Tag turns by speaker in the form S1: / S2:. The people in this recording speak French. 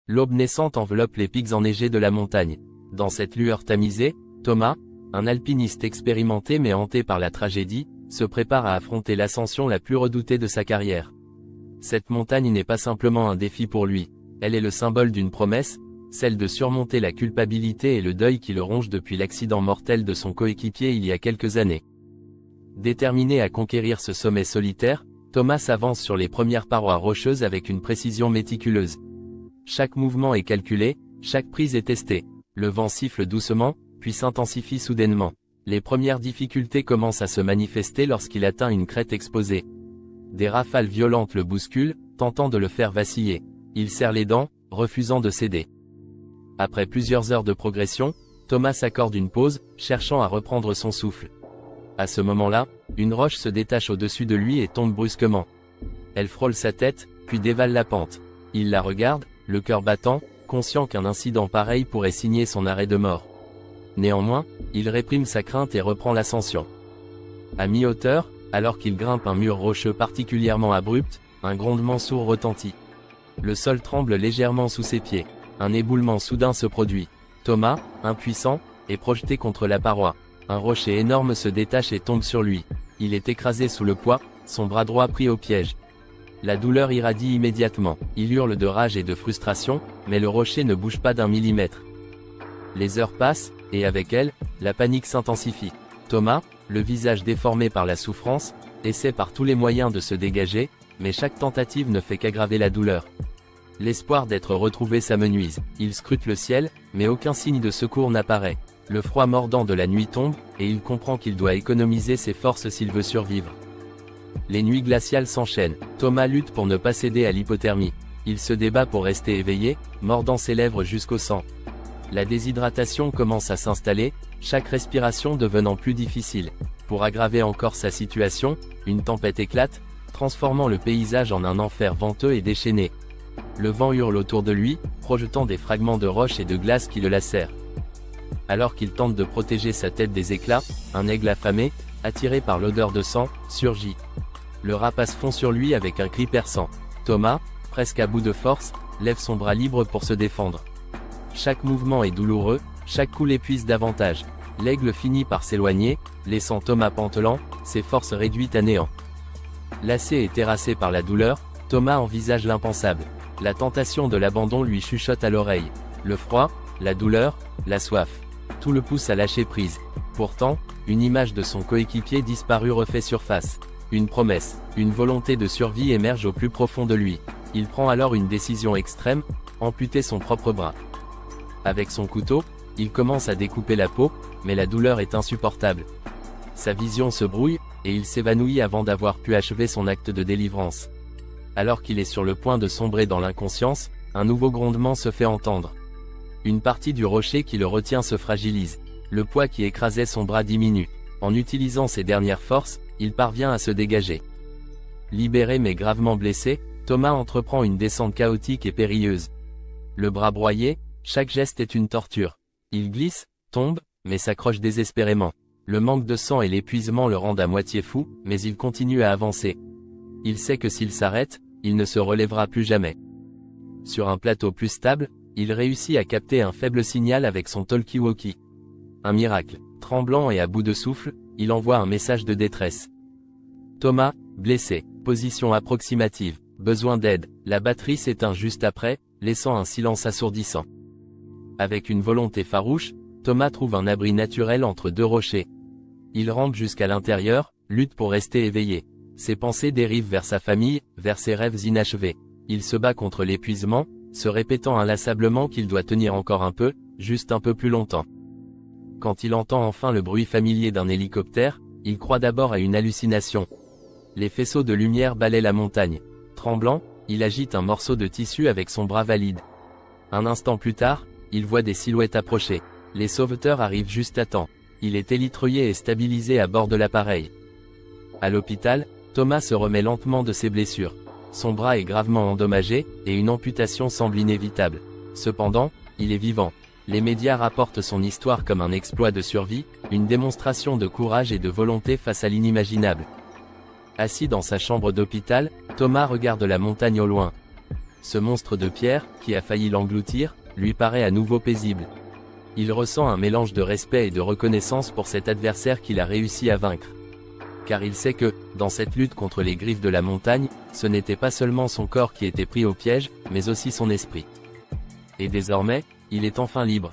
S1: L'aube naissante enveloppe les pics enneigés de la montagne. Dans cette lueur tamisée, Thomas, un alpiniste expérimenté mais hanté par la tragédie, se prépare à affronter l'ascension la plus redoutée de sa carrière. Cette montagne n'est pas simplement un défi pour lui, elle est le symbole d'une promesse, celle de surmonter la culpabilité et le deuil qui le ronge depuis l'accident mortel de son coéquipier il y a quelques années. Déterminé à conquérir ce sommet solitaire, Thomas s'avance sur les premières parois rocheuses avec une précision méticuleuse. Chaque mouvement est calculé, chaque prise est testée. Le vent siffle doucement, puis s'intensifie soudainement. Les premières difficultés commencent à se manifester lorsqu'il atteint une crête exposée. Des rafales violentes le bousculent, tentant de le faire vaciller. Il serre les dents, refusant de céder. Après plusieurs heures de progression, Thomas s'accorde une pause, cherchant à reprendre son souffle. À ce moment-là, une roche se détache au-dessus de lui et tombe brusquement. Elle frôle sa tête, puis dévale la pente. Il la regarde, le cœur battant, conscient qu'un incident pareil pourrait signer son arrêt de mort. Néanmoins, il réprime sa crainte et reprend l'ascension. À mi-hauteur, alors qu'il grimpe un mur rocheux particulièrement abrupt, un grondement sourd retentit. Le sol tremble légèrement sous ses pieds. Un éboulement soudain se produit. Thomas, impuissant, est projeté contre la paroi. Un rocher énorme se détache et tombe sur lui. Il est écrasé sous le poids, son bras droit pris au piège. La douleur irradie immédiatement. Il hurle de rage et de frustration, mais le rocher ne bouge pas d'un millimètre. Les heures passent, et avec elles, la panique s'intensifie. Thomas, le visage déformé par la souffrance, essaie par tous les moyens de se dégager, mais chaque tentative ne fait qu'aggraver la douleur. L'espoir d'être retrouvé s'amenuise. Il scrute le ciel, mais aucun signe de secours n'apparaît. Le froid mordant de la nuit tombe, et il comprend qu'il doit économiser ses forces s'il veut survivre. Les nuits glaciales s'enchaînent. Thomas lutte pour ne pas céder à l'hypothermie. Il se débat pour rester éveillé, mordant ses lèvres jusqu'au sang. La déshydratation commence à s'installer, chaque respiration devenant plus difficile. Pour aggraver encore sa situation, une tempête éclate, transformant le paysage en un enfer venteux et déchaîné. Le vent hurle autour de lui, projetant des fragments de roches et de glace qui le lacèrent. Alors qu'il tente de protéger sa tête des éclats, un aigle affamé, attiré par l'odeur de sang, surgit. Le rapace fond sur lui avec un cri perçant. Thomas, presque à bout de force, lève son bras libre pour se défendre. Chaque mouvement est douloureux, chaque coup l'épuise davantage. L'aigle finit par s'éloigner, laissant Thomas pantelant, ses forces réduites à néant. Lassé et terrassé par la douleur, Thomas envisage l'impensable. La tentation de l'abandon lui chuchote à l'oreille. Le froid, la douleur, la soif. Tout le pousse à lâcher prise. Pourtant, une image de son coéquipier disparu refait surface. Une promesse, une volonté de survie émerge au plus profond de lui. Il prend alors une décision extrême, amputer son propre bras. Avec son couteau, il commence à découper la peau, mais la douleur est insupportable. Sa vision se brouille, et il s'évanouit avant d'avoir pu achever son acte de délivrance. Alors qu'il est sur le point de sombrer dans l'inconscience, un nouveau grondement se fait entendre. Une partie du rocher qui le retient se fragilise. Le poids qui écrasait son bras diminue. En utilisant ses dernières forces, il parvient à se dégager. Libéré mais gravement blessé, Thomas entreprend une descente chaotique et périlleuse. Le bras broyé, chaque geste est une torture. Il glisse, tombe, mais s'accroche désespérément. Le manque de sang et l'épuisement le rendent à moitié fou, mais il continue à avancer. Il sait que s'il s'arrête, il ne se relèvera plus jamais. Sur un plateau plus stable, il réussit à capter un faible signal avec son talkie-walkie. Un miracle. Tremblant et à bout de souffle, il envoie un message de détresse. Thomas, blessé, position approximative, besoin d'aide. La batterie s'éteint juste après, laissant un silence assourdissant. Avec une volonté farouche, Thomas trouve un abri naturel entre deux rochers. Il rampe jusqu'à l'intérieur, lutte pour rester éveillé. Ses pensées dérivent vers sa famille, vers ses rêves inachevés. Il se bat contre l'épuisement, se répétant inlassablement qu'il doit tenir encore un peu, juste un peu plus longtemps. Quand il entend enfin le bruit familier d'un hélicoptère, il croit d'abord à une hallucination. Les faisceaux de lumière balaient la montagne. Tremblant, il agite un morceau de tissu avec son bras valide. Un instant plus tard, il voit des silhouettes approcher. Les sauveteurs arrivent juste à temps. Il est élitreillé et stabilisé à bord de l'appareil. À l'hôpital, Thomas se remet lentement de ses blessures. Son bras est gravement endommagé, et une amputation semble inévitable. Cependant, il est vivant. Les médias rapportent son histoire comme un exploit de survie, une démonstration de courage et de volonté face à l'inimaginable. Assis dans sa chambre d'hôpital, Thomas regarde la montagne au loin. Ce monstre de pierre, qui a failli l'engloutir, lui paraît à nouveau paisible. Il ressent un mélange de respect et de reconnaissance pour cet adversaire qu'il a réussi à vaincre. Car il sait que, dans cette lutte contre les griffes de la montagne, ce n'était pas seulement son corps qui était pris au piège, mais aussi son esprit. Et désormais, il est enfin libre.